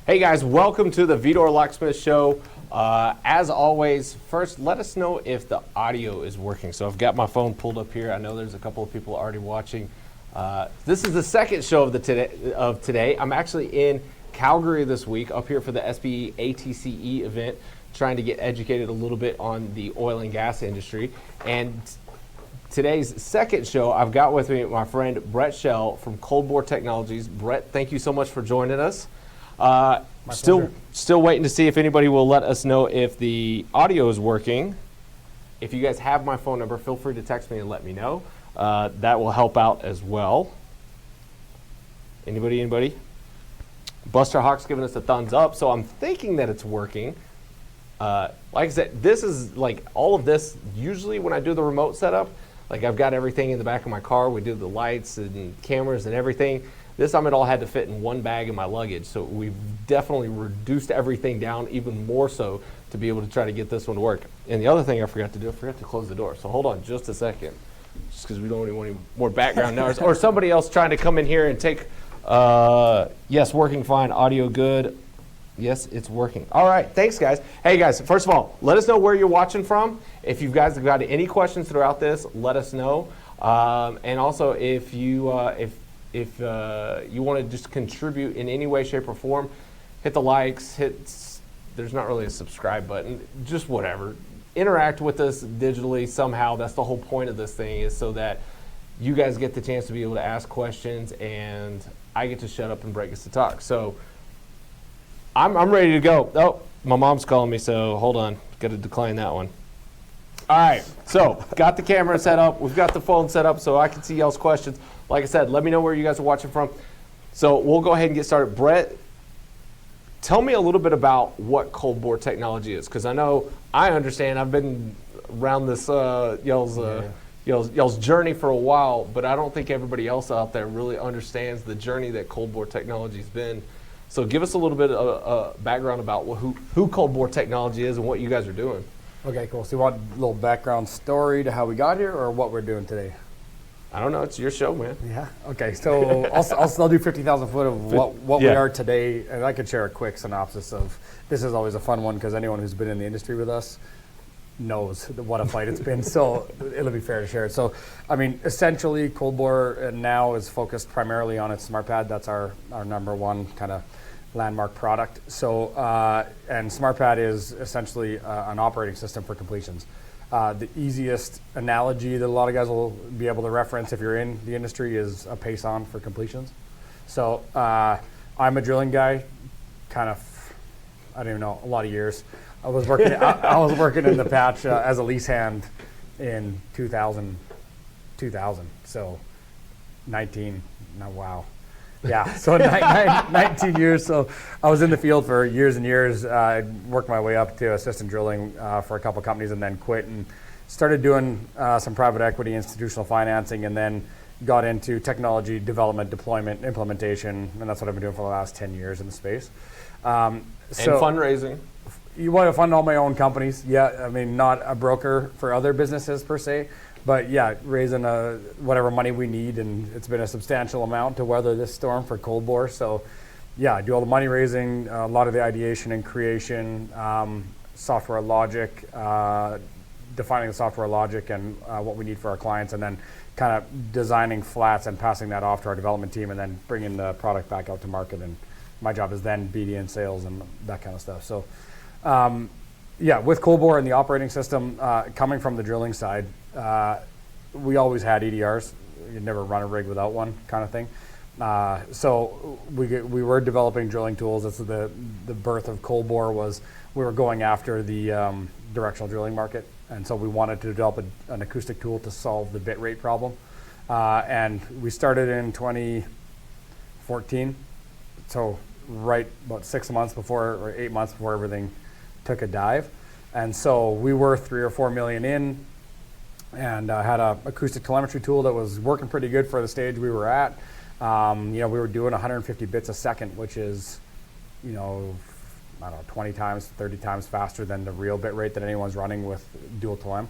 Hey guys, welcome to the Vidor Locksmith Show. As always, first let us know if the audio is working. So I've got my phone pulled up here. I know there's a couple of people already watching. This is the second show of today. I'm actually in Calgary this week, up here for the SBE ATCE event, trying to get educated a little bit on the oil and gas industry. And today's second show, I've got with me my friend Chell from Cold Bore Technologies. Brett, thank you so much for joining us. Still waiting to see if anybody will let us know if the audio is working. If you guys have my phone number, feel free to text me and let me know. That will help out as well. Anybody? Buster Hawk's giving us a thumbs up, so I'm thinking that it's working. Like I said, this is like all of this. Usually when I do the remote setup, like I've got everything in the back of my car. We do the lights and cameras and everything. This time it all had to fit in one bag in my luggage, so we've definitely reduced everything down even more so to be able to try to get this one to work. And the other thing I forgot to close the door. So hold on just a second, just because we don't want any more background noise or somebody else trying to come in here and take, yes, working fine, audio good. Yes, it's working. All right, thanks guys. Hey guys, first of all, let us know where you're watching from. If you guys have got any questions throughout this, let us know. And also if you want to just contribute in any way, shape, or form, hit the likes, there's not really a subscribe button, just whatever. Interact with us digitally somehow. That's the whole point of this thing, is so that you guys get the chance to be able to ask questions and I get to shut up and Brett gets to talk. So I'm ready to go. Oh, my mom's calling me, so hold on. Got to decline that one. All right, so got the camera set up. We've got the phone set up so I can see y'all's questions. Like I said, let me know where you guys are watching from. So we'll go ahead and get started. Brett, tell me a little bit about what cold bore technology is, because I understand. I've been around this y'all's journey for a while, but I don't think everybody else out there really understands the journey that cold bore technology has been. So give us a little bit of background about who cold bore technology is and what you guys are doing. Okay, cool. So you want a little background story to how we got here, or what we're doing today? I don't know. It's your show, man. Yeah. Okay. So I'll do 50,000 foot of what we are today, and I could share a quick synopsis of. This is always a fun one because anyone who's been in the industry with us knows what a fight it's been. So it'll be fair to share it. So, I mean, essentially, cold bore now is focused primarily on its SmartPad. That's our number one kind of landmark product. So, and SmartPad is essentially an operating system for completions. The easiest analogy that a lot of guys will be able to reference if you're in the industry is a pace-on for completions. So I'm a drilling guy, kind of, I don't even know, a lot of years. I was working in the patch as a lease hand in 2000. So 19, now wow. Yeah, so 19 years. So I was in the field for years and years. I worked my way up to assistant drilling for a couple companies and then quit and started doing some private equity, institutional financing, and then got into technology development, deployment, implementation, and that's what I've been doing for the last 10 years in the space. And fundraising. You want to fund all my own companies. Yeah, I mean, not a broker for other businesses per se. But yeah, raising whatever money we need, and it's been a substantial amount to weather this storm for cold bore. So yeah, I do all the money raising, a lot of the ideation and creation, software logic, defining the software logic and what we need for our clients, and then kind of designing flats and passing that off to our development team, and then bringing the product back out to market. And my job is then BD and sales and that kind of stuff. So yeah, with cold bore and the operating system, coming from the drilling side, we always had EDRs. You'd never run a rig without one, kind of thing. So we were developing drilling tools. That's the birth of cold bore. Was we were going after the directional drilling market, and so we wanted to develop an acoustic tool to solve the bit rate problem. And we started in 2014, so right about 6 months before, or 8 months before everything took a dive. And so we were 3 or 4 million in, and had a acoustic telemetry tool that was working pretty good for the stage we were at. We were doing 150 bits a second, which is, I don't know, 20 times, 30 times faster than the real bit rate that anyone's running with dual tele.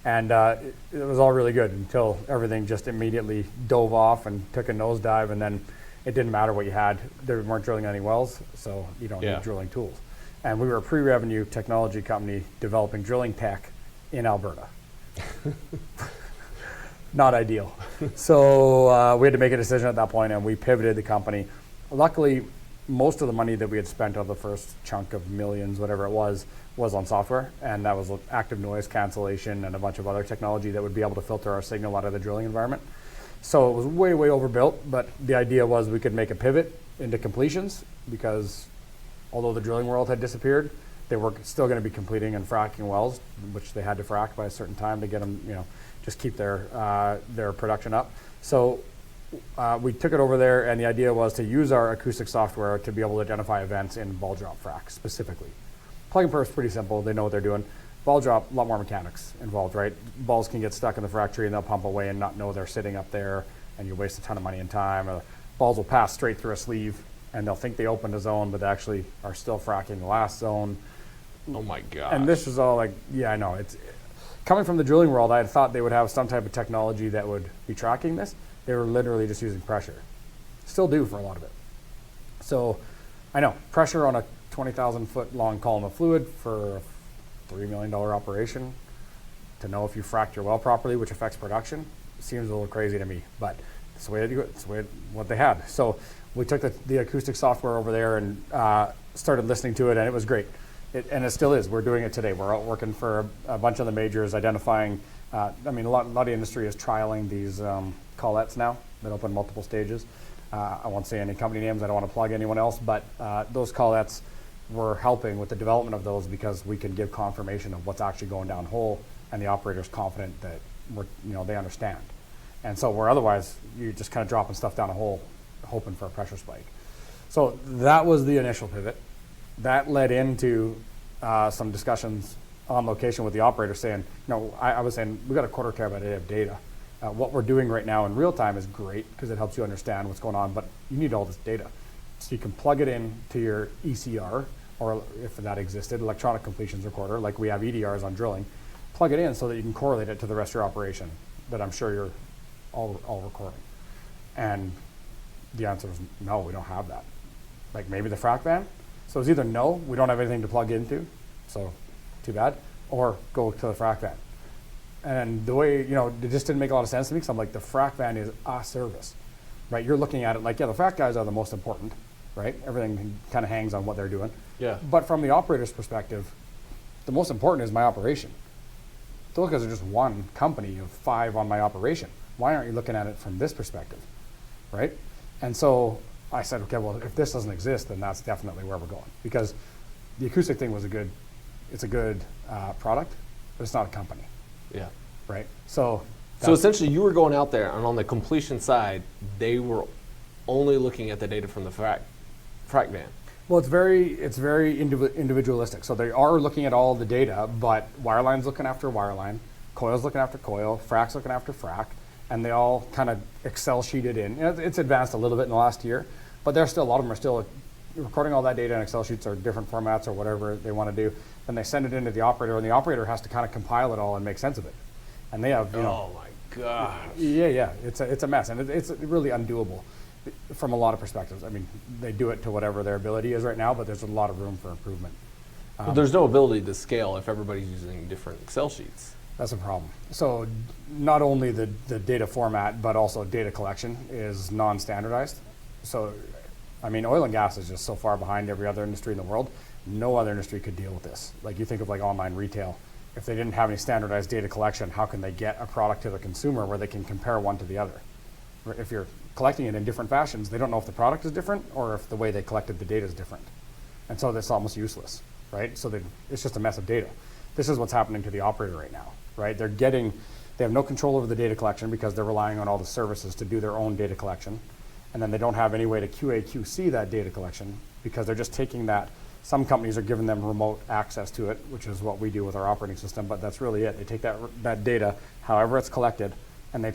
And it was all really good until everything just immediately dove off and took a nosedive. And then it didn't matter what you had. They weren't drilling any wells, so you don't Yeah. need drilling tools. And we were a pre-revenue technology company developing drilling tech in Alberta. Not ideal. So we had to make a decision at that point, and we pivoted the company. Luckily, most of the money that we had spent on the first chunk of millions, whatever it was on software, and that was active noise cancellation and a bunch of other technology that would be able to filter our signal out of the drilling environment. So it was way, way overbuilt, but the idea was we could make a pivot into completions, because although the drilling world had disappeared, they were still going to be completing and fracking wells, which they had to frack by a certain time to get them, just keep their production up. So we took it over there, and the idea was to use our acoustic software to be able to identify events in ball drop frac specifically. Plug and perf is pretty simple. They know what they're doing. Ball drop, a lot more mechanics involved, right? Balls can get stuck in the frac tree and they'll pump away and not know they're sitting up there, and you waste a ton of money and time. Or balls will pass straight through a sleeve and they'll think they opened a zone, but they actually are still fracking the last zone. Oh my God. And this was all like, yeah, I know. It's coming from the drilling world, I had thought they would have some type of technology that would be tracking this. They were literally just using pressure. Still do for a lot of it. So I know, pressure on a 20,000 foot long column of fluid for a $3 million operation to know if you fracked your well properly, which affects production, seems a little crazy to me, but it's the way they do it. It's what they had. So we took the acoustic software over there and started listening to it, and it was great. And it still is. We're doing it today. We're out working for a bunch of the majors, identifying. A lot of the industry is trialing these collettes now that open multiple stages. I won't say any company names. I don't want to plug anyone else, but those collettes, we're helping with the development of those because we can give confirmation of what's actually going down hole, and the operator's confident that they understand. And so where otherwise you're just kind of dropping stuff down a hole, hoping for a pressure spike. So that was the initial pivot. That led into some discussions on location with the operator saying, I was saying, we got a quarter terabyte a day of data. What we're doing right now in real time is great because it helps you understand what's going on, but you need all this data. So you can plug it in to your ECR, or if that existed, electronic completions recorder, like we have EDRs on drilling, plug it in so that you can correlate it to the rest of your operation that I'm sure you're all recording. And the answer is no, we don't have that. Like maybe the frac van. So it's either no, we don't have anything to plug into, so too bad, or go to the frac van. And the way, it just didn't make a lot of sense to me because I'm like, the frac van is a service, right? You're looking at it like, yeah, the frac guys are the most important, right? Everything kind of hangs on what they're doing. Yeah. But from the operator's perspective, the most important is my operation. Those guys are just one company of 5 on my operation. Why aren't you looking at it from this perspective, right? And so I said, okay, well, if this doesn't exist, then that's definitely where we're going. Because the acoustic thing was a good product, but it's not a company. Yeah. Right? So essentially you were going out there, and on the completion side, they were only looking at the data from the frac van. Well, it's very individualistic. So they are looking at all the data, but wireline's looking after wireline, coil's looking after coil, frac's looking after frac, and they all kind of Excel sheeted in. It's advanced a little bit in the last year, but a lot of them are still recording all that data in Excel sheets or different formats or whatever they want to do. Then they send it into the operator, and the operator has to kind of compile it all and make sense of it. And they have, Oh my gosh. Yeah, it's a mess, and it's really undoable from a lot of perspectives. I mean, they do it to whatever their ability is right now, but there's a lot of room for improvement. Well, there's no ability to scale if everybody's using different Excel sheets. That's a problem. So not only the data format, but also data collection is non-standardized. So, oil and gas is just so far behind every other industry in the world. No other industry could deal with this. Like you think of like online retail. If they didn't have any standardized data collection, how can they get a product to the consumer where they can compare one to the other? If you're collecting it in different fashions, they don't know if the product is different or if the way they collected the data is different. And so that's almost useless, right? So it's just a mess of data. This is what's happening to the operator right now, right? They have no control over the data collection because they're relying on all the services to do their own data collection. And then they don't have any way to QA/QC that data collection because they're just taking that. Some companies are giving them remote access to it, which is what we do with our operating system, but that's really it. They take that data, however it's collected, and they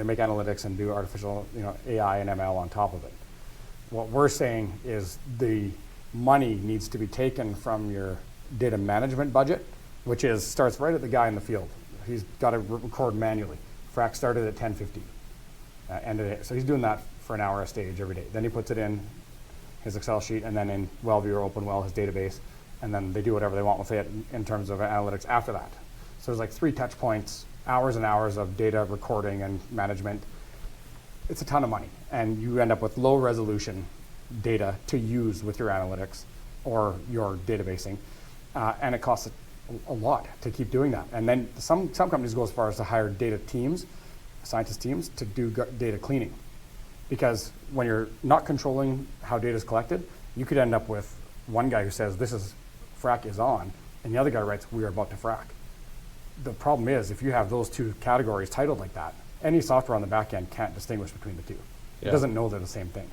make analytics and do artificial, AI and ML on top of it. What we're saying is the money needs to be taken from your data management budget, which starts right at the guy in the field. He's got to record manually. Frac started at 10:50. So he's doing that for an hour a stage every day. Then he puts it in his Excel sheet, and then in WellView or OpenWell, his database, and then they do whatever they want with it in terms of analytics after that. So there's like 3 touch points, hours and hours of data recording and management. It's a ton of money, and you end up with low resolution data to use with your analytics or your databasing, and it costs a lot to keep doing that. And then some companies go as far as to hire data teams, scientist teams, to do data cleaning. Because when you're not controlling how data is collected, you could end up with one guy who says this is frac is on, and the other guy writes we are about to frac. The problem is if you have those 2 categories titled like that, any software on the back end can't distinguish between the 2. It doesn't know they're the same thing.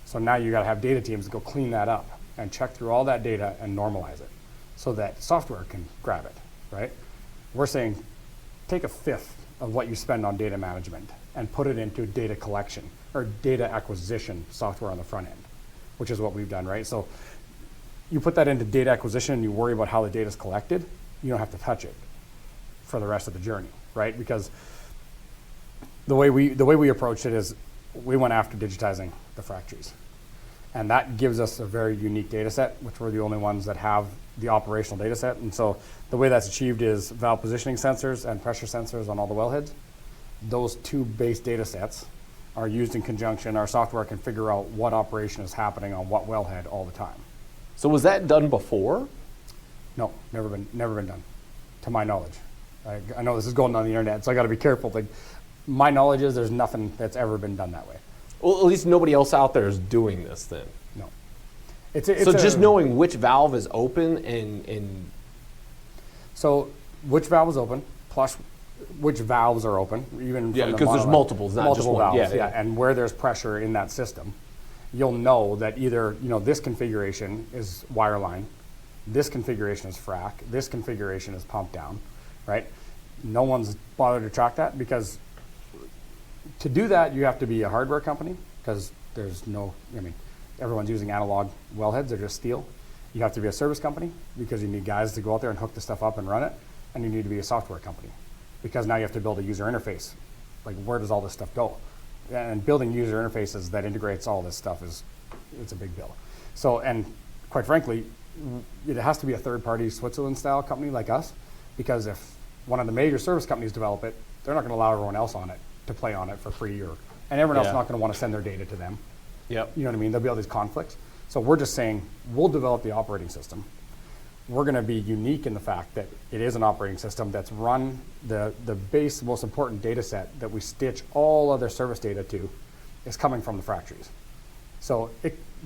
So now you got to have data teams go clean that up and check through all that data and normalize it so that software can grab it, right? We're saying take a fifth of what you spend on data management and put it into data collection or data acquisition software on the front end, which is what we've done, right? So you put that into data acquisition and you worry about how the data is collected, you don't have to touch it for the rest of the journey, right? Because the way we approached it is we went after digitizing the frac trees. And that gives us a very unique data set, which we're the only ones that have the operational data set. And so the way that's achieved is valve positioning sensors and pressure sensors on all the wellheads. Those 2 base data sets are used in conjunction. Our software can figure out what operation is happening on what wellhead all the time. So was that done before? No, never been done, to my knowledge. I know this is going on the internet, so I got to be careful. But my knowledge is there's nothing that's ever been done that way. Well, at least nobody else out there is doing this then. No. So just knowing which valve is open and so which valve is open, plus which valves are open, even because there's multiples, not just one. Valves, and where there's pressure in that system, you'll know that either this configuration is wireline, this configuration is frac, this configuration is pump down, right? No one's bothered to track that because to do that you have to be a hardware company because there's no, everyone's using analog wellheads, they're just steel. You have to be a service company because you need guys to go out there and hook the stuff up and run it, and you need to be a software company because now you have to build a user interface. Like where does all this stuff go? And building user interfaces that integrates all this stuff it's a big bill. So, and quite frankly, it has to be a third-party Switzerland-style company like us because if one of the major service companies develop it, they're not going to allow everyone else on it to play on it for free, and everyone else is not going to want to send their data to them. Yep. You know what I mean? There'll be all these conflicts. So we're just saying we'll develop the operating system. We're going to be unique in the fact that it is an operating system that's run the base, most important data set that we stitch all other service data to is coming from the frac trees. So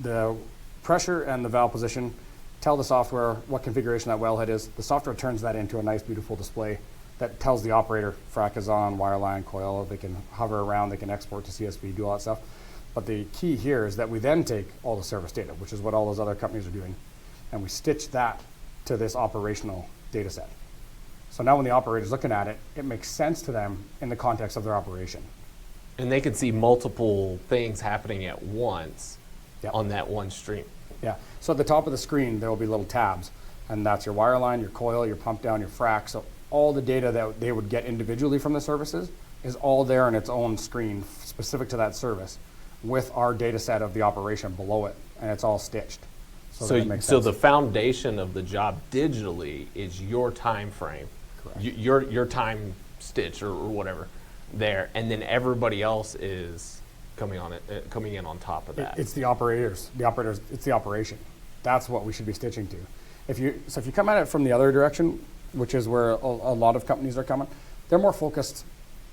the pressure and the valve position tell the software what configuration that wellhead is. The software turns that into a nice, beautiful display that tells the operator frac is on, wireline, coil. They can hover around, they can export to CSV, do all that stuff. But the key here is that we then take all the service data, which is what all those other companies are doing, and we stitch that to this operational data set. So now when the operator's looking at it, it makes sense to them in the context of their operation. And they can see multiple things happening at once Yep. on that one stream. Yeah, so at the top of the screen, there will be little tabs, and that's your wireline, your coil, your pump down, your frac. So all the data that they would get individually from the services is all there in its own screen specific to that service with our data set of the operation below it, and it's all stitched. So that makes sense. the foundation of the job digitally is your time frame, Correct. your time stitch or whatever there, and then everybody else is coming in on top of that. It's the operators. It's the operation. That's what we should be stitching to. If you come at it from the other direction, which is where a lot of companies are coming, they're more focused.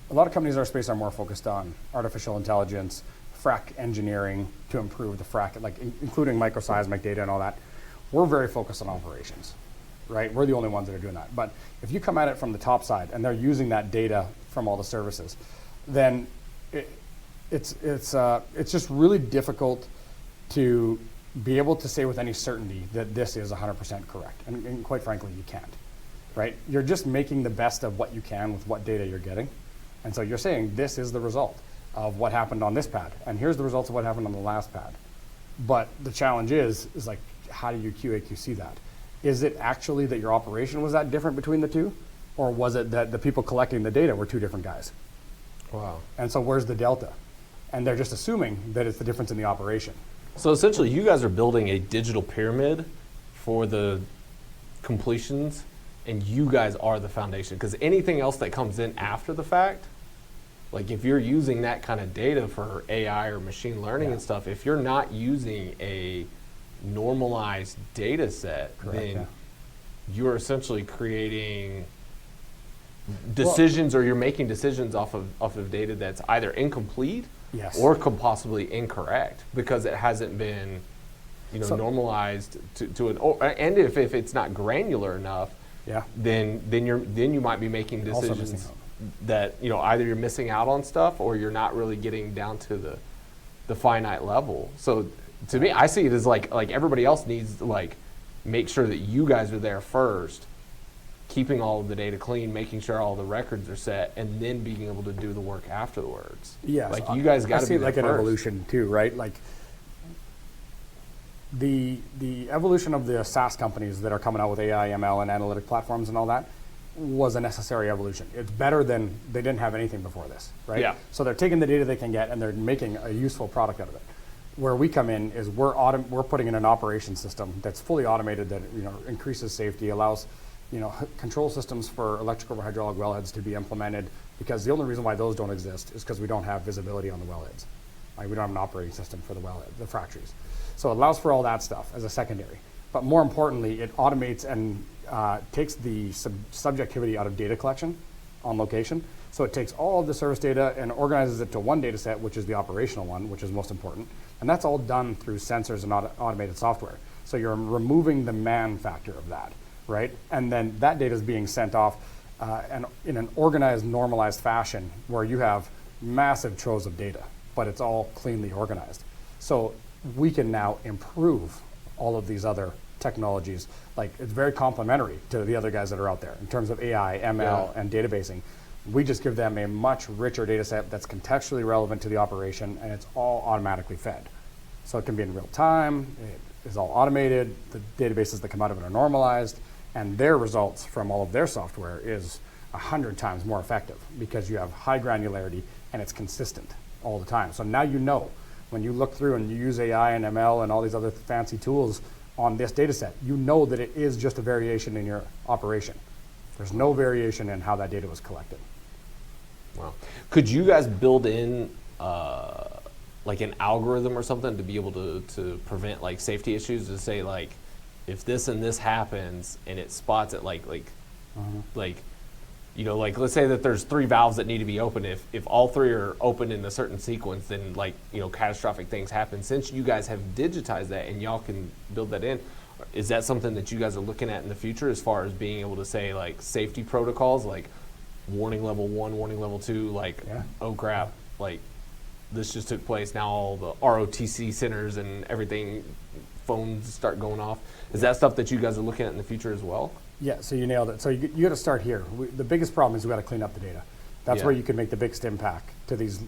A lot of companies in our space are more focused on artificial intelligence, frac engineering to improve the frac, like including microseismic data and all that. We're very focused on operations, right? We're the only ones that are doing that. But if you come at it from the top side and they're using that data from all the services, then it's just really difficult to be able to say with any certainty that this is 100% correct. And quite frankly, you can't, right? You're just making the best of what you can with what data you're getting. And so you're saying this is the result of what happened on this pad, and here's the results of what happened on the last pad. But the challenge is like, how do you QA/QC that? Is it actually that your operation was that different between the two? Or was it that the people collecting the data were two different guys? Wow. And so where's the delta? and they're just assuming that it's the difference in the operation. So essentially, you guys are building a digital pyramid for the completions, and you guys are the foundation. Because anything else that comes in after the fact, like if you're using that kind of data for AI or machine learning and stuff, if you're not using a normalized data set, then you're essentially creating decisions, or you're making decisions off of data that's either incomplete or could possibly incorrect because it hasn't been normalized to an, and if it's not granular enough, then you might be making decisions that either you're missing out on stuff or you're not really getting down to the finite level. So to me, I see it as like everybody else needs to make sure that you guys are there first, keeping all of the data clean, making sure all the records are set, and then being able to do the work afterwards. Yeah, like you guys got to be see it like there an first. evolution too, right? Like the evolution of the SaaS companies that are coming out with AI, ML, and analytic platforms and all that was a necessary evolution. It's better than they didn't have anything before this, right? Yeah. So they're taking the data they can get and they're making a useful product out of it. Where we come in is we're putting in an operation system that's fully automated that increases safety, allows control systems for electrical or hydraulic wellheads to be implemented, because the only reason why those don't exist is because we don't have visibility on the wellheads. Like we don't have an operating system for the wellhead, the fractures. So it allows for all that stuff as a secondary. But more importantly, it automates and takes the subjectivity out of data collection on location. So it takes all of the service data and organizes it to one data set, which is the operational one, which is most important. And that's all done through sensors and automated software. So you're removing the man factor of that, right? And then that data is being sent off and in an organized, normalized fashion where you have massive troves of data, but it's all cleanly organized. So we can now improve all of these other technologies. Like it's very complementary to the other guys that are out there in terms of AI, ML, and databasing. We just give them a much richer data set that's contextually relevant to the operation, and it's all automatically fed. So it can be in real time, it is all automated, the databases that come out of it are normalized, and their results from all of their software is 100 times more effective because you have high granularity and it's consistent all the time. So now when you look through and you use AI and ML and all these other fancy tools on this data set, you know that it is just a variation in your operation. There's no variation in how that data was collected. Wow. Could you guys build in like an algorithm or something to be able to prevent like safety issues, to say like if this and this happens and it spots it like let's say that there's 3 valves that need to be open. If all 3 are open in a certain sequence, then catastrophic things happen. Since you guys have digitized that and y'all can build that in, is that something that you guys are looking at in the future as far as being able to say like safety protocols, like warning level 1, warning level 2, oh crap, like this just took place, now all the ROTC centers and everything, phones start going off. Is that stuff that you guys are looking at in the future as well? Yeah, so you nailed it. So you got to start here. The biggest problem is we got to clean up the data. That's where you can make the biggest impact to these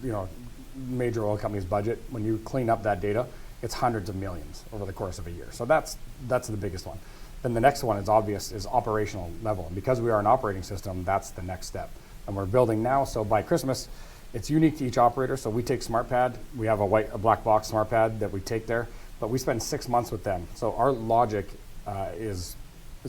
major oil companies' budget. When you clean up that data, it's hundreds of millions over the course of a year. So that's the biggest one. Then the next one is obvious, is operational level. And because we are an operating system, that's the next step. And we're building now, so by Christmas, it's unique to each operator. So we take SmartPad. We have a black box SmartPad that we take there, but we spend 6 months with them. So our logic is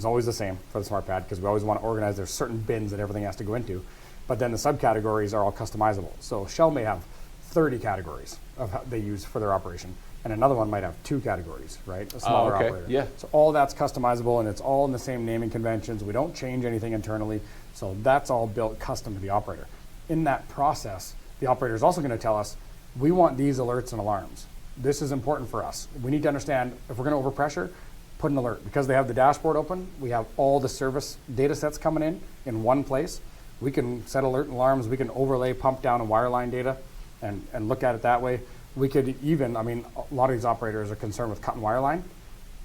always the same for the SmartPad, because we always want to organize. There's certain bins that everything has to go into, but then the subcategories are all customizable. So Chell may have 30 categories of how they use for their operation, and another one might have 2 categories, right? A smaller operator. Yeah. So all that's customizable, and it's all in the same naming conventions. We don't change anything internally. So that's all built custom to the operator. In that process, the operator is also going to tell us, we want these alerts and alarms. This is important for us. We need to understand if we're going to overpressure, put an alert. Because they have the dashboard open, we have all the service data sets coming in one place. We can set alert and alarms. We can overlay pump down and wireline data and look at it that way. We could even, a lot of these operators are concerned with cut and wireline.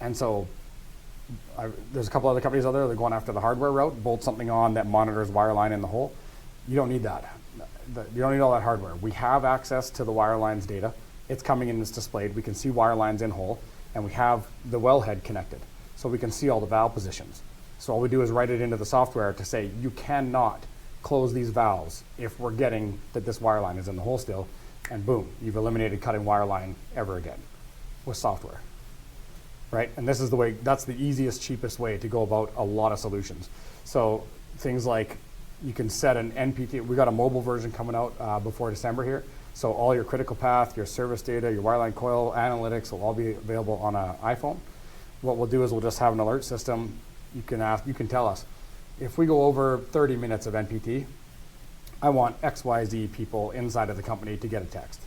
And so there's a couple other companies out there that are going after the hardware route, bolt something on that monitors wireline in the hole. You don't need that. You don't need all that hardware. We have access to the wireline's data. It's coming in, it's displayed. We can see wirelines in hole, and we have the wellhead connected. So we can see all the valve positions. So all we do is write it into the software to say, you cannot close these valves if we're getting that this wireline is in the hole still. You can close these valves if we're getting that this wireline is in the hole still. And then and boom, you've eliminated cutting wireline ever again with software, right? And this is the way, that's the easiest, cheapest way to go about a lot of solutions. So things like you can set an NPT, we got a mobile version coming out before December here. So all your critical path, your service data, your wireline coil analytics will all be available on an iPhone. What we'll do is we'll just have an alert system. You can tell us, if we go over 30 minutes of NPT, I want XYZ people inside of the company to get a text,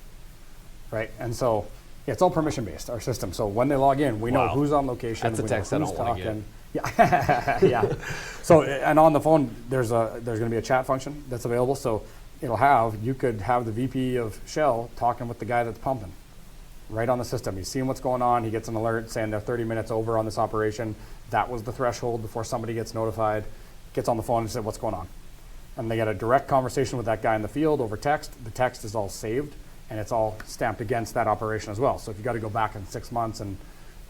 right? And so it's all permission-based, our system. So when they log in, we know who's on location. That's a text I don't want to get. Yeah, yeah. So, and on the phone, there's going to be a chat function that's available. So you could have the VP of Chell talking with the guy that's pumping right on the system. He's seeing what's going on. He gets an alert saying they're 30 minutes over on this operation. That was the threshold before somebody gets notified. Gets on the phone and says, what's going on? And they get a direct conversation with that guy in the field over text. The text is all saved, and it's all stamped against that operation as well. So if you got to go back in 6 months and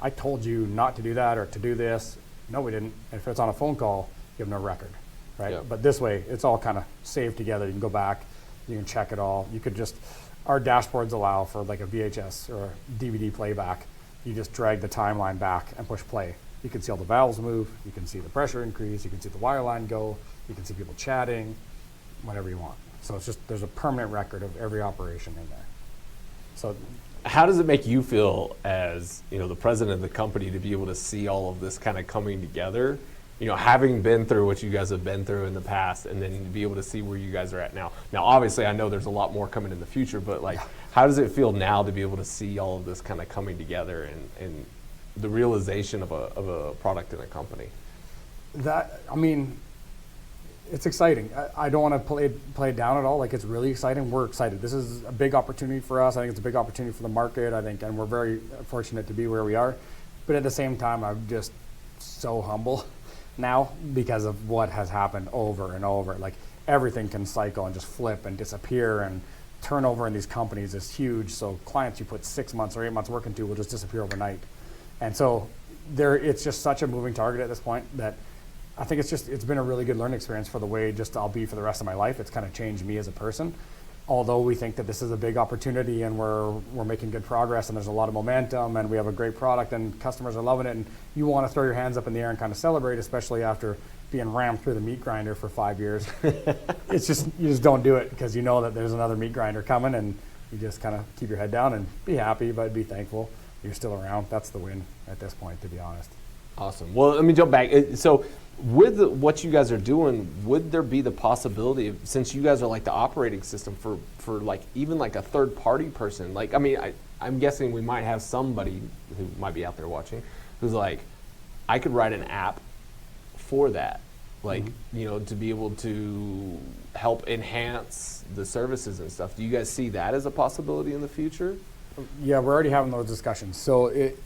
I told you not to do that or to do this, no, we didn't. And if it's on a phone call, you have no record, right? Yep. But this way, it's all kind of saved together. You can go back, you can check it all. You could just, our dashboards allow for like a VHS or a DVD playback. You just drag the timeline back and push play. You can see all the valves move. You can see the pressure increase. You can see the wire line go. You can see people chatting, whatever you want. So it's just, there's a permanent record of every operation in there. So how does it make you feel as, the president of the company to be able to see all of this kind of coming together, having been through what you guys have been through in the past, and then to be able to see where you guys are at now? Now, obviously, I know there's a lot more coming in the future, but how does it feel now to be able to see all of this kind of coming together and the realization of a product in a company? It's exciting. I don't want to play it down at all. Like, it's really exciting. We're excited. This is a big opportunity for us. I think it's a big opportunity for the market, and we're very fortunate to be where we are. But at the same time, I'm just so humble now because of what has happened over and over. Like, everything can cycle and just flip and disappear, and turnover in these companies is huge. So clients you put 6 months or 8 months work into will just disappear overnight. And so it's just such a moving target at this point that I think it's been a really good learning experience for the way I'll be for the rest of my life. It's kind of changed me as a person. Although we think that this is a big opportunity and we're making good progress and there's a lot of momentum and we have a great product and customers are loving it, and you want to throw your hands up in the air and kind of celebrate, especially after being rammed through the meat grinder for 5 years. You just don't do it because you know that there's another meat grinder coming, and you just kind of keep your head down and be happy, but be thankful you're still around. That's the win at this point, to be honest. Awesome. Well, let me jump back. So with what you guys are doing, would there be the possibility of, since you guys are like the operating system for like even like a third party person, like, I'm guessing we might have somebody who might be out there watching who's like, I could write an app for that, like, to be able to help enhance the services and stuff. Do you guys see that as a possibility in the future? Yeah, we're already having those discussions. So you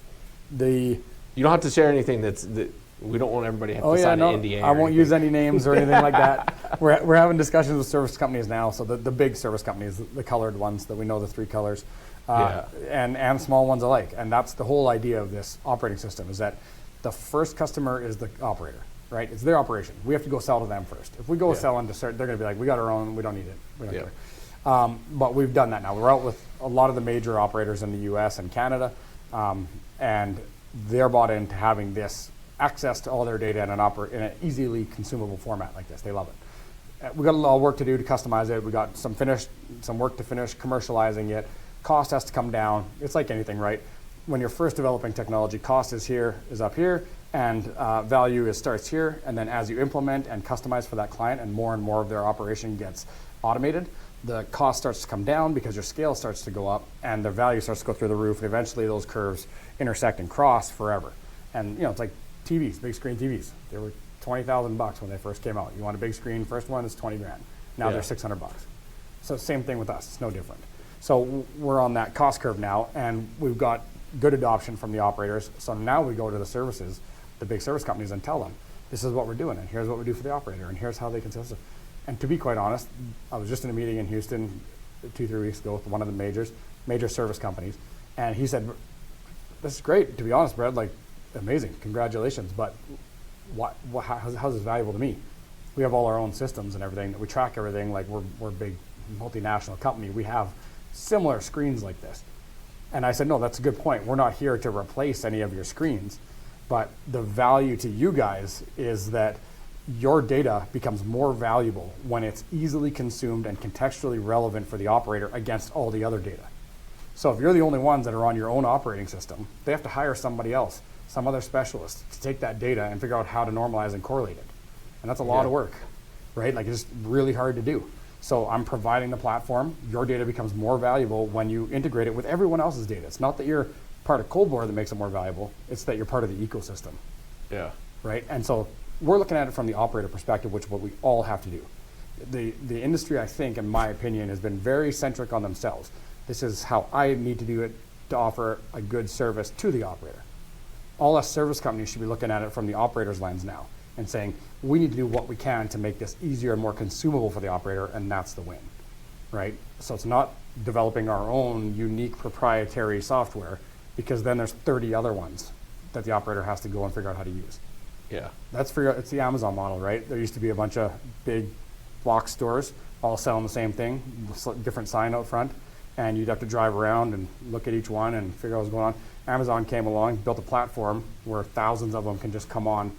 don't have to share anything that we don't want everybody to have to sign an NDA. I won't use any names or anything like that. We're having discussions with service companies now. So the big service companies, the colored ones that we know, the 3 colors, and small ones alike. And that's the whole idea of this operating system, is that the first customer is the operator, right? It's their operation. We have to go sell to them first. If we go sell into certain, they're going to be like, we got our own, we don't need it. We don't care. But we've done that now. We're out with a lot of the major operators in the US and Canada, and they're bought into having this access to all their data in an easily consumable format like this. They love it. We got a lot of work to do to customize it. We got some work to finish commercializing it. Cost has to come down. It's like anything, right? When you're first developing technology, cost is up here, and value starts here. And then as you implement and customize for that client, and more of their operation gets automated, the cost starts to come down because your scale starts to go up, and the value starts to go through the roof. And eventually, those curves intersect and cross forever. And it's like TVs, big screen TVs. They were $20,000 when they first came out. You want a big screen, first one is $20 grand. Now they're $600. So same thing with us. It's no different. So we're on that cost curve now, and we've got good adoption from the operators. So now we go to the services, the big service companies, and tell them, this is what we're doing, and here's what we do for the operator, and here's how they can sell. And to be quite honest, I was just in a meeting in Houston 2-3 weeks ago with one of the major service companies, and he said, this is great, to be honest, Brad, like, amazing, congratulations, but how's this valuable to me? We have all our own systems and everything, we track everything, like we're a big multinational company. We have similar screens like this. And I said, no, that's a good point. We're not here to replace any of your screens, but the value to you guys is that your data becomes more valuable when it's easily consumed and contextually relevant for the operator against all the other data. So if you're the only ones that are on your own operating system, they have to hire somebody else, some other specialist, to take that data and figure out how to normalize and correlate it. And that's a lot of work, right? Like, it's really hard to do. So I'm providing the platform. Your data becomes more valuable when you integrate it with everyone else's data. It's not that you're part of Coldboard that makes it more valuable. It's that you're part of the ecosystem. Yeah. Right? And so we're looking at it from the operator perspective, which is what we all have to do. The industry, I think, in my opinion, has been very centric on themselves. This is how I need to do it to offer a good service to the operator. All us service companies should be looking at it from the operator's lens now and saying, we need to do what we can to make this easier and more consumable for the operator, and that's the win, right? So it's not developing our own unique proprietary software, because then there's 30 other ones that the operator has to go and figure out how to use. Yeah. It's the Amazon model, right? There used to be a bunch of big box stores all selling the same thing, different sign out front, and you'd have to drive around and look at each one and figure out what's going on. Amazon came along, built a platform where thousands of them can just come on,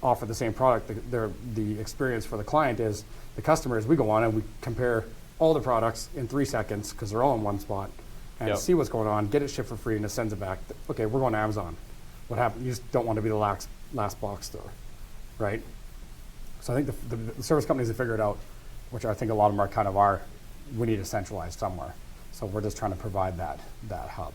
offer the same product. The experience for the client is, the customer is, we go on and we compare all the products in 3 seconds because they're all in one spot, and see what's going on, get it shipped for free, and it sends it back. Okay, we're going to Amazon. What happened? You just don't want to be the last box store, right? So I think the service companies have figured out, which I think a lot of them are, we need to centralize somewhere. So we're just trying to provide that hub.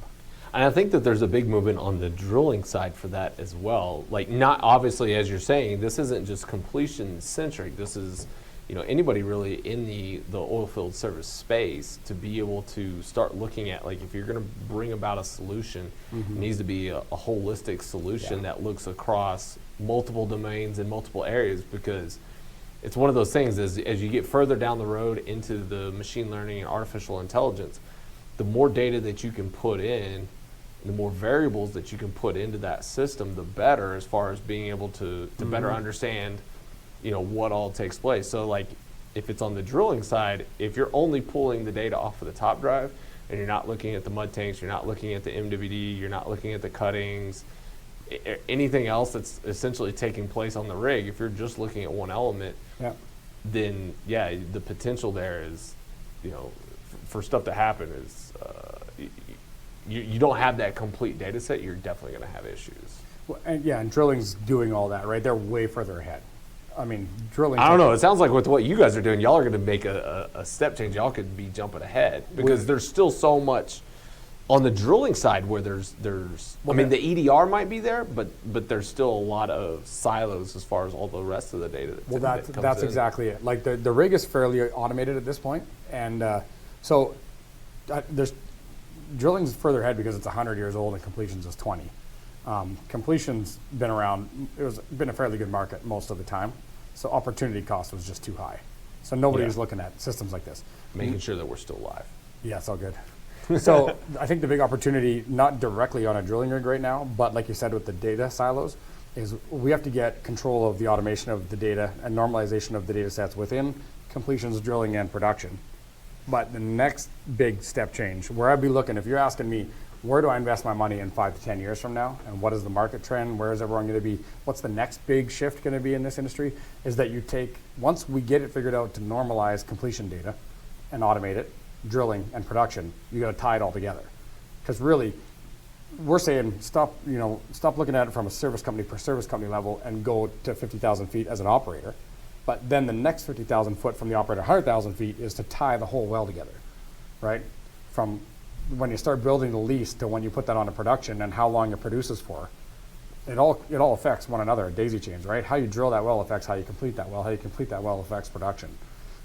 And I think that there's a big movement on the drilling side for that as well. Like, not obviously, as you're saying, this isn't just completion centric. This is, anybody really in the oil field service space to be able to start looking at, like, if you're going to bring about a solution, it needs to be a holistic solution that looks across multiple domains and multiple areas, because it's one of those things, as you get further down the road into the machine learning and artificial intelligence, the more data that you can put in, the more variables that you can put into that system, the better, as far as being able to better understand, what all takes place. So, like, if it's on the drilling side, if you're only pulling the data off of the top drive and you're not looking at the mud tanks, you're not looking at the MWD, you're not looking at the cuttings, anything else that's essentially taking place on the rig, if you're just looking at one element, then the potential there is, for stuff to happen is, you don't have that complete data set, you're definitely going to have issues. Well, and drilling's doing all that, right? They're way further ahead. I mean, drilling. I don't know. It sounds like with what you guys are doing, y'all are going to make a step change. Y'all could be jumping ahead, because there's still so much on the drilling side where there's. I mean, the EDR might be there, but there's still a lot of silos as far as all the rest of the data. That's exactly it. Like, the rig is fairly automated at this point, and there's drilling's further ahead because it's 100 years old and completions is 20. Completions been around. It's been a fairly good market most of the time, so opportunity cost was just too high. So nobody was looking at systems like this. Making sure that we're still alive. Yeah, it's all good. So I think the big opportunity, not directly on a drilling rig right now, but like you said with the data silos, is we have to get control of the automation of the data and normalization of the data sets within completions, drilling, and production. But the next big step change, where I'd be looking, if you're asking me, where do I invest my money in 5 to 10 years from now, and what is the market trend, where is everyone going to be, what's the next big shift going to be in this industry, is that you take, once we get it figured out to normalize completion data and automate it, drilling and production, you got to tie it all together. Because really, we're saying stop looking at it from a service company per service company level and go to 50,000 feet as an operator. But then the next 50,000 foot from the operator 100,000 feet is to tie the whole well together, right? From when you start building the lease to when you put that on to production and how long it produces for, it all affects one another, daisy chains, right? How you drill that well affects how you complete that well. How you complete that well affects production.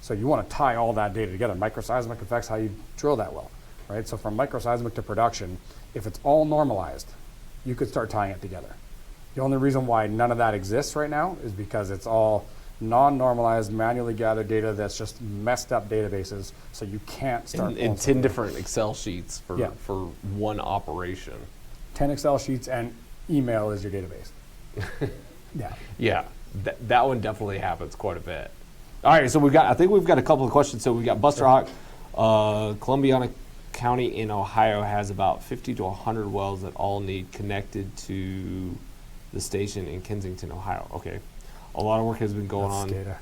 So you want to tie all that data together. Microseismic affects how you drill that well, right? So from microseismic to production, if it's all normalized, you could start tying it together. The only reason why none of that exists right now is because it's all non-normalized, manually gathered data that's just messed up databases, so you can't start. In 10 different Excel sheets for one operation. 10 Excel sheets and email is your database. Yeah, that one definitely happens quite a bit. All right, so I think we've got a couple of questions. So we got Buster Hawk, Columbiana county in Ohio has about 50 to 100 wells that all need connected to the station in Kensington, Ohio. Okay. A lot of work has been going on. Data.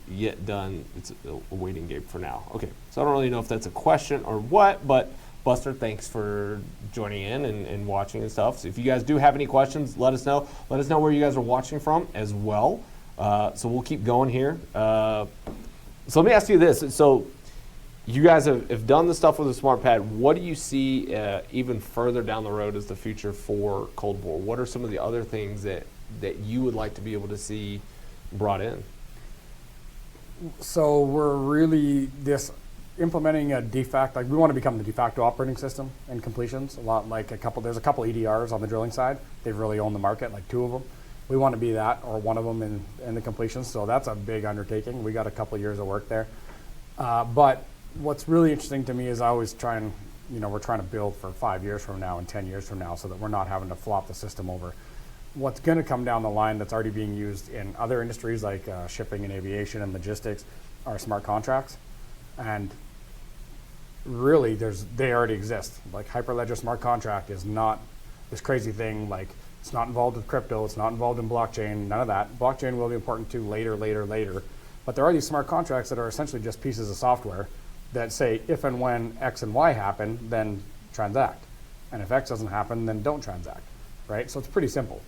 Yet done. It's a waiting game for now. Okay. So I don't really know if that's a question or what, but Buster, thanks for joining in and watching and stuff. So if you guys do have any questions, let us know. Let us know where you guys are watching from as well. So we'll keep going here. So let me ask you this. So you guys have done the stuff with the Smart Pad. What do you see even further down the road as the future for cold bore? What are some of the other things that you would like to be able to see brought in? So we're really implementing a de facto, like we want to become the de facto operating system in completions. A lot like there's a couple EDRs on the drilling side. They've really owned the market, like 2 of them. We want to be that or one of them in the completions. So that's a big undertaking. We got a couple years of work there. But what's really interesting to me is I always try and, we're trying to build for 5 years from now and 10 years from now so that we're not having to flop the system over. What's going to come down the line that's already being used in other industries like shipping and aviation and logistics are smart contracts. And really, they already exist. Like Hyperledger smart contract is not this crazy thing. Like it's not involved with crypto. It's not involved in blockchain. None of that. Blockchain will be important too later. But there are these smart contracts that are essentially just pieces of software that say if and when X and Y happen, then transact. And if X doesn't happen, then don't transact. Right? So it's pretty simple.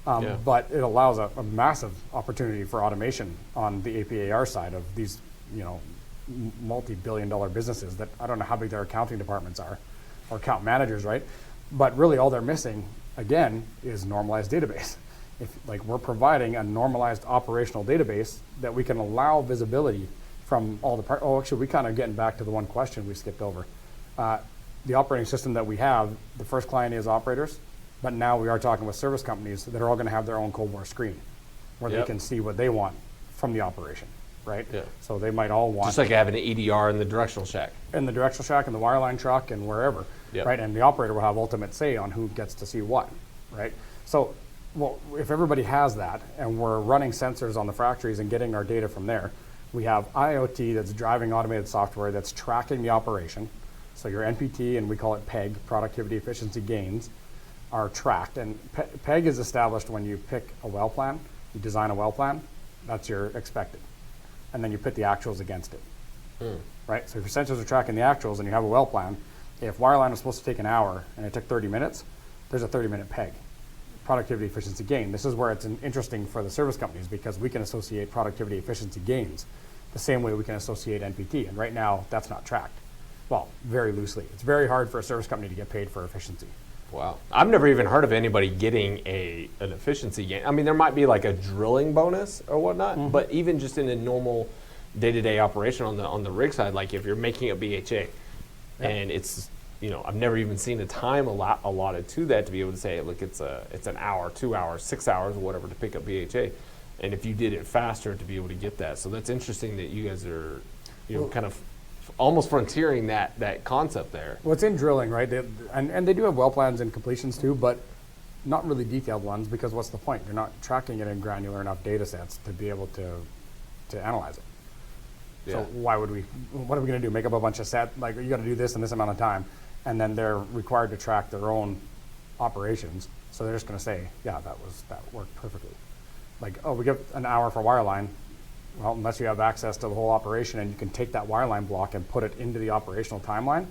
But it allows a massive opportunity for automation on the APAR side of these, multi-billion-dollar businesses that I don't know how big their accounting departments are, or account managers, right? But really, all they're missing again is normalized database. We're providing a normalized operational database that we can allow visibility from all the parts. Oh, actually, we kind of getting back to the one question we skipped over. The operating system that we have, the first client is operators. But now we are talking with service companies that are all going to have their own cold bore screen where they can see what they want from the operation, right? Yeah. So they might all want... Just like having an EDR in the directional shack. In the directional shack, in the wireline truck, and wherever, right? And the operator will have ultimate say on who gets to see what, right? So if everybody has that and we're running sensors on the factories and getting our data from there, we have IoT that's driving automated software that's tracking the operation. So your NPT, and we call it PEG, productivity efficiency gains, are tracked. And PEG is established when you pick a well plan, you design a well plan, that's your expected. And then you put the actuals against it, right? So if your sensors are tracking the actuals and you have a well plan, if wireline was supposed to take an hour and it took 30 minutes, there's a 30-minute PEG, productivity efficiency gain. This is where it's interesting for the service companies because we can associate productivity efficiency gains the same way we can associate NPT. And right now, that's not tracked. Well, very loosely. It's very hard for a service company to get paid for efficiency. Wow. I've never even heard of anybody getting an efficiency gain. I mean, there might be like a drilling bonus or whatnot, but even just in a normal day-to-day operation on the rig side, like if you're making a BHA and it's, I've never even seen a time allotted to that to be able to say, look, it's an hour, 2 hours, 6 hours, or whatever to pick up BHA. And if you did it faster to be able to get that. So that's interesting that you guys are, kind of almost frontiering that concept there. Well, it's in drilling, right? And they do have well plans and completions too, but not really detailed ones because what's the point? You're not tracking it in granular enough data sets to be able to analyze it. Yeah. So what are we going to do? Make up a bunch of like you got to do this in this amount of time, and then they're required to track their own operations. So they're just going to say, yeah, that worked perfectly. Like, oh, we give an hour for wireline. Well, unless you have access to the whole operation and you can take that wireline block and put it into the operational timeline,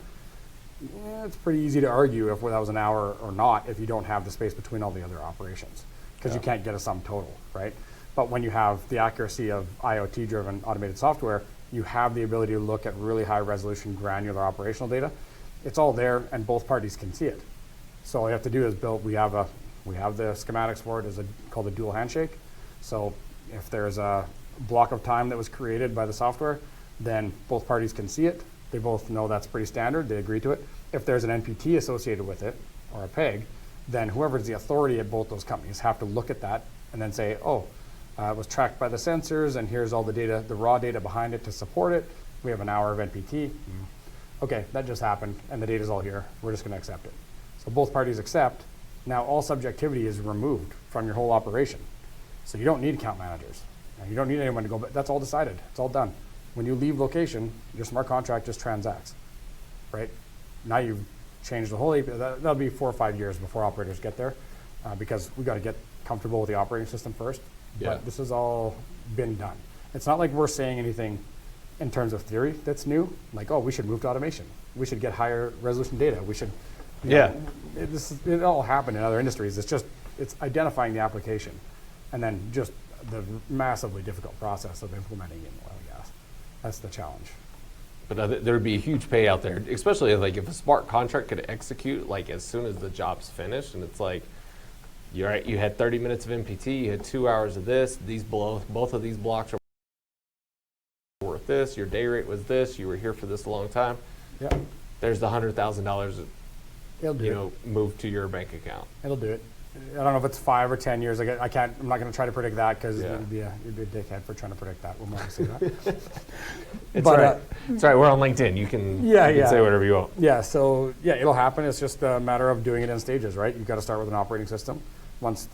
it's pretty easy to argue if that was an hour or not if you don't have the space between all the other operations because you can't get a sum total, right? But when you have the accuracy of IoT-driven automated software, you have the ability to look at really high-resolution granular operational data. It's all there, and both parties can see it. So all you have to do is build. We have the schematics for it, called a dual handshake. So if there's a block of time that was created by the software, then both parties can see it. They both know that's pretty standard. They agree to it. If there's an NPT associated with it, or a PEG, then whoever's the authority at both those companies have to look at that and then say, oh, it was tracked by the sensors, and here's all the data, the raw data behind it to support it. We have an hour of NPT. Okay, that just happened, and the data's all here. We're just going to accept it. So both parties accept. Now all subjectivity is removed from your whole operation. So you don't need account managers. And you don't need anyone to go, but that's all decided. It's all done. When you leave location, your smart contract just transacts, right? now you've changed the whole API. That'll be 4 or 5 years before operators get there, because we got to get comfortable with the operating system first. Yeah. But this has all been done. It's not like we're saying anything in terms of theory that's new. Like, oh, we should move to automation. We should get higher resolution data. We should. Yeah. It all happened in other industries. It's identifying the application, and then just the massively difficult process of implementing it in oil and gas. That's the challenge. But there'd be a huge pay out there, especially like if a smart contract could execute like as soon as the job's finished, and it's like, you're right, you had 30 minutes of MPT, you had 2 hours of this, both of these blocks are worth this, your day rate was this, you were here for this a long time. Yeah. There's the $100,000 It'll do it. moved to your bank account. It'll do it. I don't know if it's 5 or 10 years. I'm not going to try to predict that, because Yeah. you'd be a dickhead for trying to predict that. We'll never see that. It's But, all right. It's all right. We're on LinkedIn. You can, you can say whatever you want. Yeah, so yeah, it'll happen. It's just a matter of doing it in stages, right? You've got to start with an operating system. Once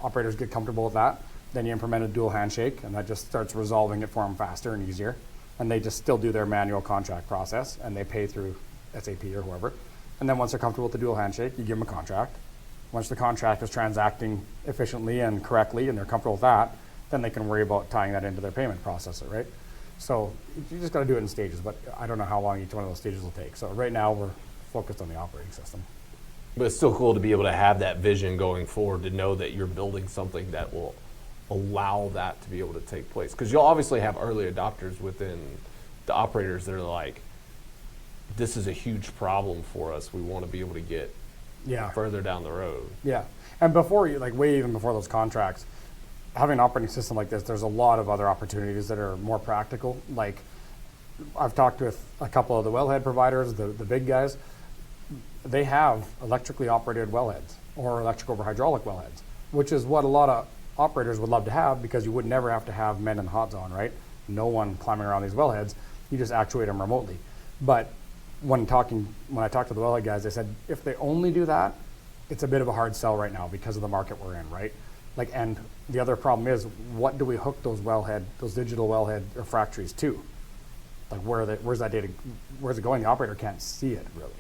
operators get comfortable with that, then you implement a dual handshake, and that just starts resolving it for them faster and easier. And they just still do their manual contract process, and they pay through SAP or whoever. And then once they're comfortable with the dual handshake, you give them a contract. Once the contract is transacting efficiently and correctly, and they're comfortable with that, then they can worry about tying that into their payment processor, right? So you just got to do it in stages, but I don't know how long each one of those stages will take. So right now we're focused on the operating system. But it's still cool to be able to have that vision going forward, to know that you're building something that will allow that to be able to take place. Because you'll obviously have early adopters within the operators that are like, this is a huge problem for us. We want to be able to get further down the road. Yeah, and before you, like way even before those contracts, having an operating system like this, there's a lot of other opportunities that are more practical. Like, I've talked with a couple of the wellhead providers, the big guys. They have electrically operated wellheads or electric over hydraulic wellheads, which is what a lot of operators would love to have, because you would never have to have men in the hot zone, right? No one climbing around these wellheads. You just actuate them remotely. But when I talked to the wellhead guys, they said if they only do that, it's a bit of a hard sell right now because of the market we're in, right? Like, and the other problem is, what do we hook those digital wellhead or factories to? Like, where's that data? Where's it going? The operator can't see it really,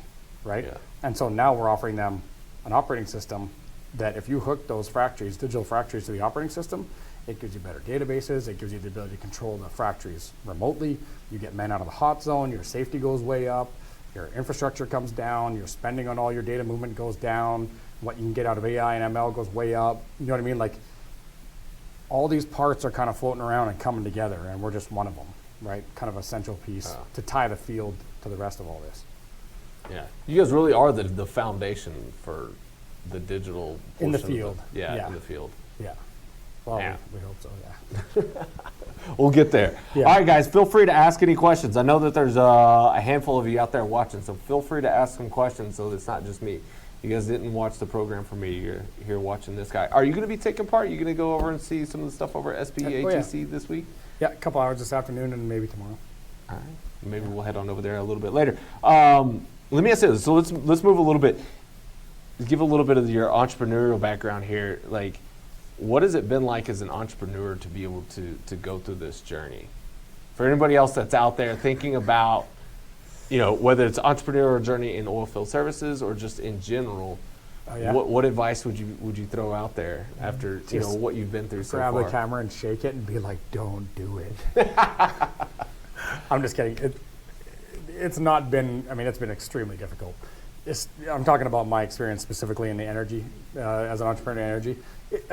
right? Yeah. And so now we're offering them an operating system that if you hook those digital factories to the operating system, it gives you better databases. It gives you the ability to control the factories remotely. You get men out of the hot zone. Your safety goes way up. Your infrastructure comes down. Your spending on all your data movement goes down. What you can get out of AI and ML goes way up. You know what I mean? Like, all these parts are kind of floating around and coming together, and we're just one of them, right? Kind of a central piece to tie the field to the rest of all this. Yeah, you guys really are the foundation for the digital In the portion of field. in the field. Yeah. Well, Yeah. we hope so, yeah. We'll get there. Yeah. All right, guys, feel free to ask any questions. I know that there's a handful of you out there watching, so feel free to ask some questions so it's not just me. You guys didn't watch the program for me. You're here watching this guy. Are you going to be taking part? Are you going to go over and see some of the stuff over at SPHEC this week? Yeah, a couple hours this afternoon and maybe tomorrow. All right. Maybe we'll head on over there a little bit later. Let me ask you this. So let's move a little bit. Give a little bit of your entrepreneurial background here. Like, what has it been like as an entrepreneur to be able to go through this journey? For anybody else that's out there thinking about, whether it's entrepreneurial journey in oilfield services or just in general, what advice would you throw out there after Just what you've been through so far? Grab the camera and shake it and be like, "Don't do it." I'm just kidding. It's not been. I mean, it's been extremely difficult. I'm talking about my experience specifically in the energy, as an entrepreneur in energy.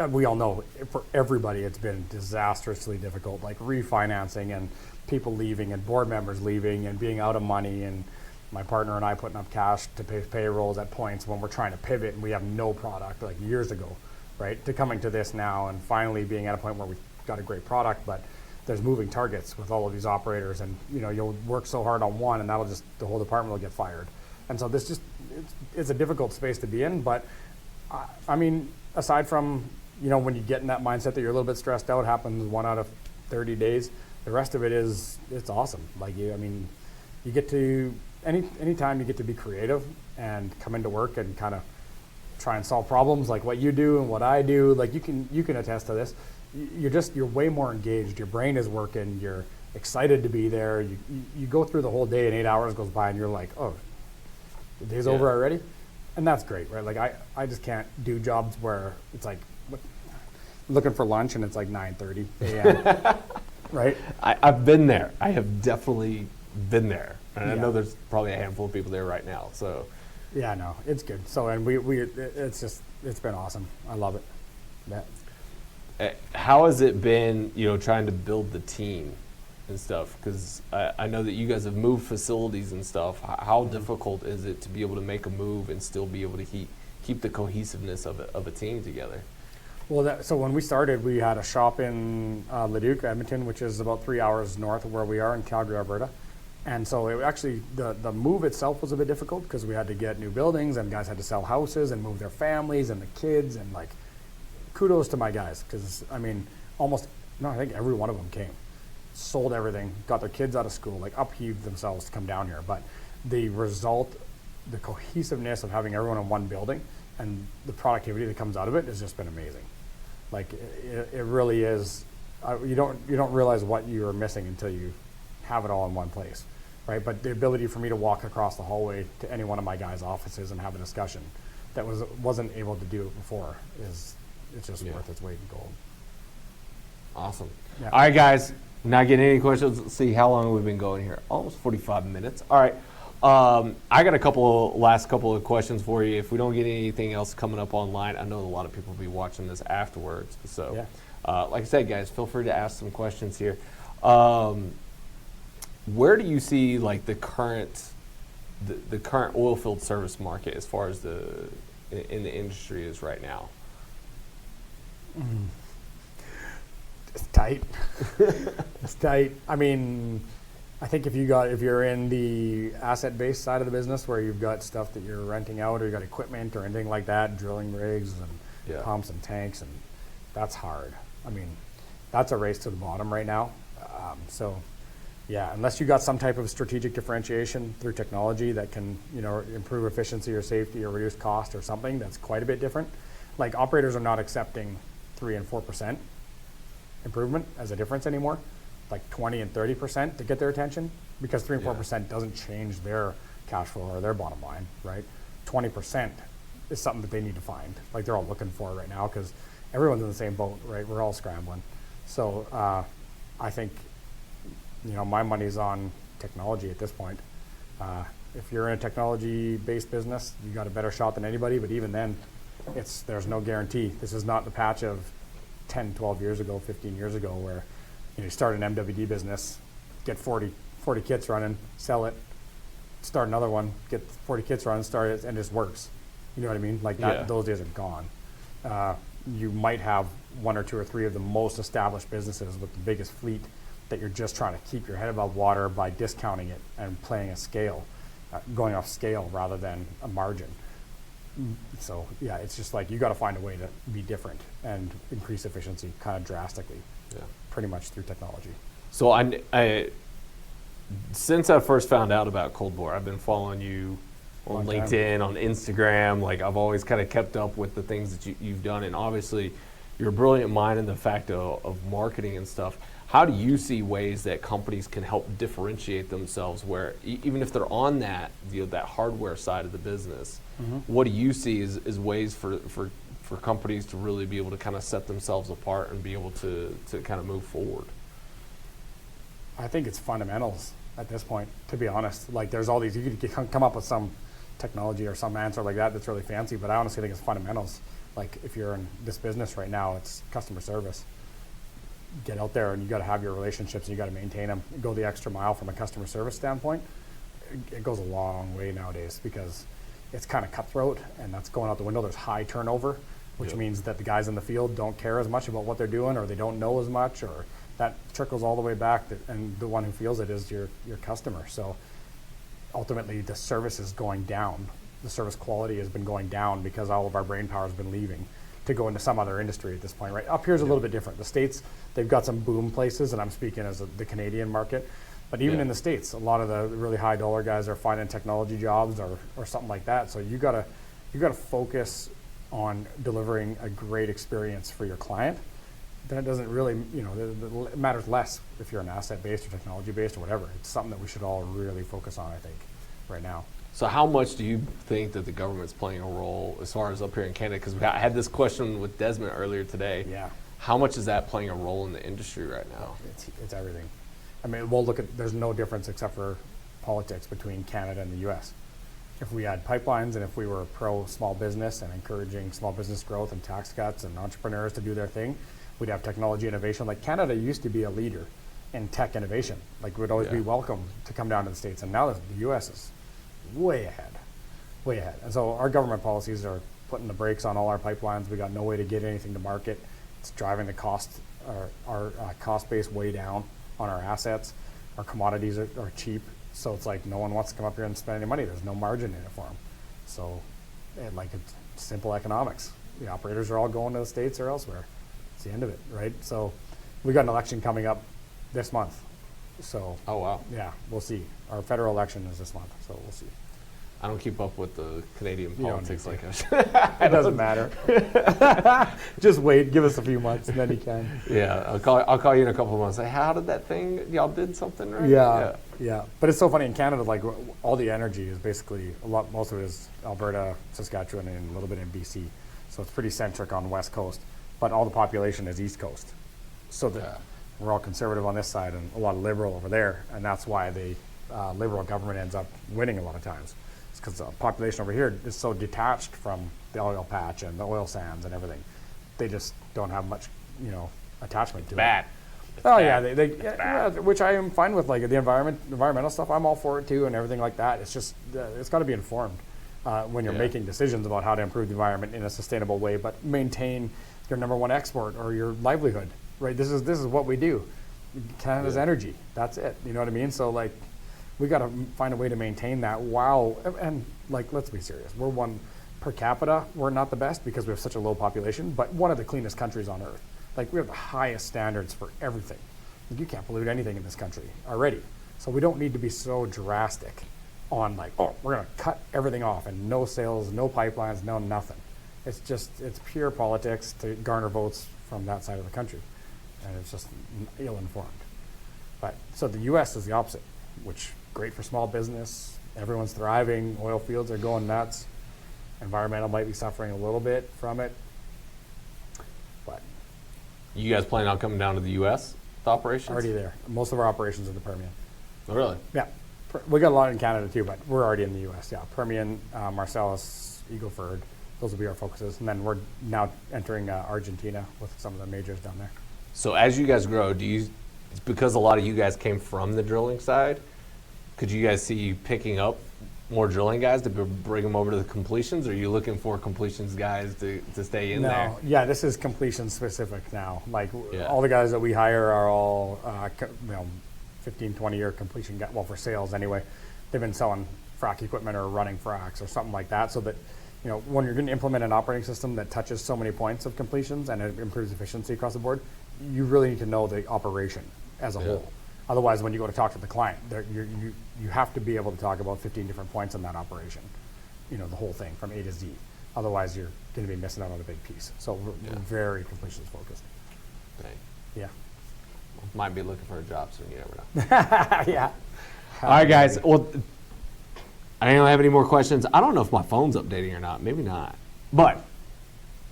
We all know for everybody it's been disastrously difficult, like refinancing and people leaving and board members leaving and being out of money, and my partner and I putting up cash to pay payrolls at points when we're trying to pivot and we have no product, like years ago, right? To coming to this now and finally being at a point where we've got a great product, but there's moving targets with all of these operators, and you'll work so hard on one and the whole department will get fired. And so this it's a difficult space to be in, but I mean, aside from, when you get in that mindset that you're a little bit stressed out, happens 1 out of 30 days, the rest of it it's awesome. Like you get to, anytime you get to be creative and come into work and kind of try and solve problems like what you do and what I do, like you can attest to this. You're way more engaged. Your brain is working. You're excited to be there. You go through the whole day and 8 hours goes by and you're like, oh, the day's Yeah. over already. And that's great, right? Like I just can't do jobs where it's like looking for lunch and it's like 9:30 a.m. right? I've been there. I have definitely been there. And I Yeah. know there's probably a handful of people there right now. So Yeah, no, it's good. So, and it's been awesome. I love it. Yeah. how has it been, trying to build the team and stuff? Because I know that you guys have moved facilities and stuff. How difficult is it to be able to make a move and still be able to keep the cohesiveness of a team together? Well, so when we started, we had a shop in Leduc, Edmonton, which is about 3 hours north of where we are in Calgary, Alberta. And so it actually, the move itself was a bit difficult because we had to get new buildings and guys had to sell houses and move their families and the kids, and like, kudos to my guys because, I mean, I think every one of them came, sold everything, got their kids out of school, like upheaved themselves to come down here. But the result, the cohesiveness of having everyone in one building and the productivity that comes out of it has just been amazing. Like it really is. You don't realize what you are missing until you have it all in one place, right? But the ability for me to walk across the hallway to any one of my guys' offices and have a discussion that wasn't able to do it before it's just worth its weight in gold. Awesome. Yeah. All right, guys. Not getting any questions. Let's see how long we've been going here. Almost 45 minutes. All right. I got last couple of questions for you. If we don't get anything else coming up online, I know a lot of people will be watching this afterwards. So, like I said, guys, feel free to ask some questions here. Where do you see like the current oil field service market as far as in the industry is right now? It's tight. It's tight. I mean, I think if you're in the asset-based side of the business where you've got stuff that you're renting out or you got equipment or anything like that, drilling rigs and pumps and tanks, and that's hard. I mean, that's a race to the bottom right now. Unless you got some type of strategic differentiation through technology that can, improve efficiency or safety or reduce cost or something, that's quite a bit different. Like operators are not accepting 3 and 4% improvement as a difference anymore, like 20 and 30% to get their attention, because 3 and 4% doesn't change their cash flow or their bottom line, right? 20% is something that they need to find, like they're all looking for right now because everyone's in the same boat, right? We're all scrambling. So I think, my money's on technology at this point. If you're in a technology-based business, you got a better shot than anybody, but even then, there's no guarantee. This is not the patch of 10, 12 years ago, 15 years ago, where you start an MWD business, get 40 kits running, sell it, start another one, get 40 kits running, start it, and it just works. You know what I mean? Like that, those days are gone. You might have 1 or 2 or 3 of the most established businesses with the biggest fleet that you're just trying to keep your head above water by discounting it and playing a scale, going off scale rather than a margin. So it's just like you got to find a way to be different and increase efficiency kind of drastically, pretty much through technology. So I since I first found out about Cold Bore, I've been following you on LinkedIn, on Instagram. Like I've always kind of kept up with the things that you've done, and obviously you're a brilliant mind in the fact of marketing and stuff. How do you see ways that companies can help differentiate themselves where even if they're on that that hardware side of the business, what do you see as ways for companies to really be able to kind of set themselves apart and be able to kind of move forward? I think it's fundamentals at this point, to be honest. Like there's all these, you could come up with some technology or some answer like that's really fancy, but I honestly think it's fundamentals. Like if you're in this business right now, it's customer service. Get out there and you got to have your relationships and you got to maintain them. Go the extra mile from a customer service standpoint. It goes a long way nowadays because it's kind of cutthroat and that's going out the window. There's high turnover, which means that the guys in the field don't care as much about what they're doing, or they don't know as much, or that trickles all the way back, and the one who feels it is your customer. So ultimately the service is going down. The service quality has been going down because all of our brain power has been leaving to go into some other industry at this point, right? Up here is a little bit different. The States, they've got some boom places, and I'm speaking as the Canadian market. But even in the States, a lot of the really high dollar guys are finding technology jobs or something like that. So you gotta focus on delivering a great experience for your client. Then it doesn't really, it matters less if you're an asset-based or technology-based or whatever. It's something that we should all really focus on, I think, right now. So how much do you think that the government's playing a role as far as up here in Canada? Because I had this question with Desmond earlier today. Yeah. How much is that playing a role in the industry right now? It's everything. I mean, we'll look at, there's no difference except for politics between Canada and the U.S. If we had pipelines and if we were pro small business and encouraging small business growth and tax cuts and entrepreneurs to do their thing, we'd have technology innovation. Like Canada used to be a leader in tech innovation. Like we'd always be welcome to come down to the States. And now the U.S. is way ahead, way ahead. And so our government policies are putting the brakes on all our pipelines. We got no way to get anything to market. It's driving the cost, our cost base way down on our assets. Our commodities are cheap. So it's like no one wants to come up here and spend any money. There's no margin in it for them. So it's simple economics. The operators are all going to the States or elsewhere. It's the end of it, right? So we got an election coming up this month. So Oh, wow. yeah, we'll see. Our federal election is this month, so we'll see. I don't keep up with the Canadian You don't politics need like I to. should. It doesn't matter. Just wait, give us a few months, and then you can. Yeah, I'll call you in a couple of months. Say, how did that thing? Y'all did something right? Yeah. But it's so funny in Canada. Like all the energy is basically most of it is Alberta, Saskatchewan, and a little bit in BC. So it's pretty centric on West Coast. But all the population is East Coast. So we're all conservative on this side and a lot of liberal over there, and that's why the liberal government ends up winning a lot of times. It's because the population over here is so detached from the oil patch and the oil sands and everything. They just don't have much, attachment to Bad. it. Oh yeah, which I am fine with. Like the environmental stuff, I'm all for it too, and everything like that. It's just it's got to be informed when you're making decisions about how to improve the environment in a sustainable way, but maintain your number one export or your livelihood. Right, this is what we do. Canada's energy. That's it. You know what I mean? So like, we got to find a way to maintain that. And like, let's be serious. We're one per capita. We're not the best because we have such a low population, but one of the cleanest countries on earth. Like we have the highest standards for everything. Like, you can't pollute anything in this country already. So we don't need to be so drastic on like, oh, we're gonna cut everything off and no sales, no pipelines, no nothing. It's pure politics to garner votes from that side of the country. And it's just ill-informed. But so the U.S. is the opposite, which great for small business. Everyone's thriving. Oil fields are going nuts. Environmental might be suffering a little bit from it. But You guys planning on coming down to the U.S. with operations? already there. Most of our operations are in the Permian. Oh, really? Yeah, we got a lot in Canada too, but we're already in the U.S. Yeah, Permian, Marcellus, Eagle Ford. Those will be our focuses, and then we're now entering Argentina with some of the majors down there. So as you guys grow, because a lot of you guys came from the drilling side, could you guys see picking up more drilling guys to bring them over to the completions? Or are you looking for completions guys to stay in there? No, yeah, this is completion specific now. Like all the guys that we hire are all 15, 20-year completion guys. Well, for sales anyway. They've been selling frac equipment or running fracs or something like that, so that when you're going to implement an operating system that touches so many points of completions and it improves efficiency across the board, you really need to know the operation as a whole. Otherwise, when you go to talk to the client, you have to be able to talk about 15 different points in that operation, the whole thing from A to Z. Otherwise, you're going to be missing out on a big piece. So we're very completions focused. Dang. Yeah. Might be looking for a job soon, you never know. Yeah. All right, guys. Well, I don't have any more questions. I don't know if my phone's updating or not. Maybe not. But,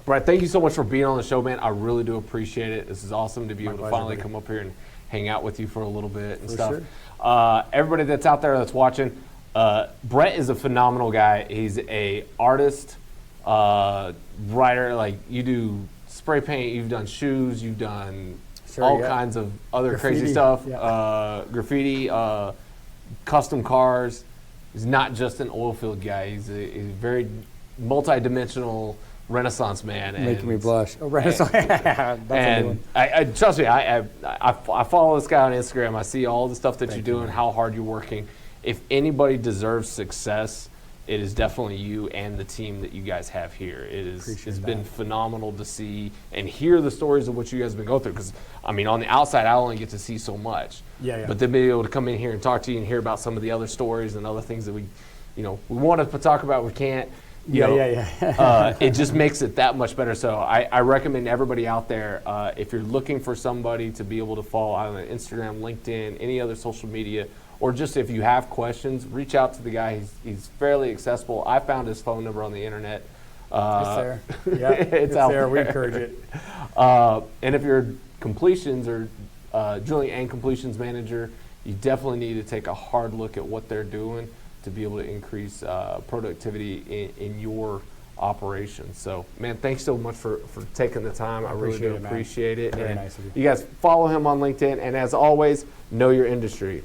Brett, thank you so much for being on the show, man. I really do appreciate it. This is awesome to be able to finally come up here and hang out with you for a little bit and stuff. Sure. Everybody that's out there that's watching, Brett is a phenomenal guy. He's a artist, writer. Like, you do spray paint, you've done shoes, you've done kinds of other crazy stuff, graffiti, custom cars. He's not just an oil field guy. He's a very multi-dimensional Renaissance man. Making me blush. Oh, Renaissance. That's and I trust me, I follow this guy on Instagram. I see all the stuff that you're doing, how hard you're working. If anybody deserves success, it is definitely you and the team that you guys have here. It's been phenomenal to see and hear the stories of what you guys have been going through. Because, I mean, on the outside, I only get to see so much. Yeah. But then being able to come in here and talk to you and hear about some of the other stories and other things that we want to talk about, we can't. It just makes it that much better. So I recommend everybody out there, if you're looking for somebody to be able to follow on Instagram, LinkedIn, any other social media, or just if you have questions, reach out to the guy. He's fairly accessible. I found his phone number on the internet. It's there. Yeah, it's out there. We there. encourage it. And if you're completions or drilling and completions manager, you definitely need to take a hard look at what they're doing to be able to increase productivity in your operations. So, man, thanks so much for taking the time. I really do appreciate it. Very And nice of you. You guys follow him on LinkedIn, and as always, know your industry.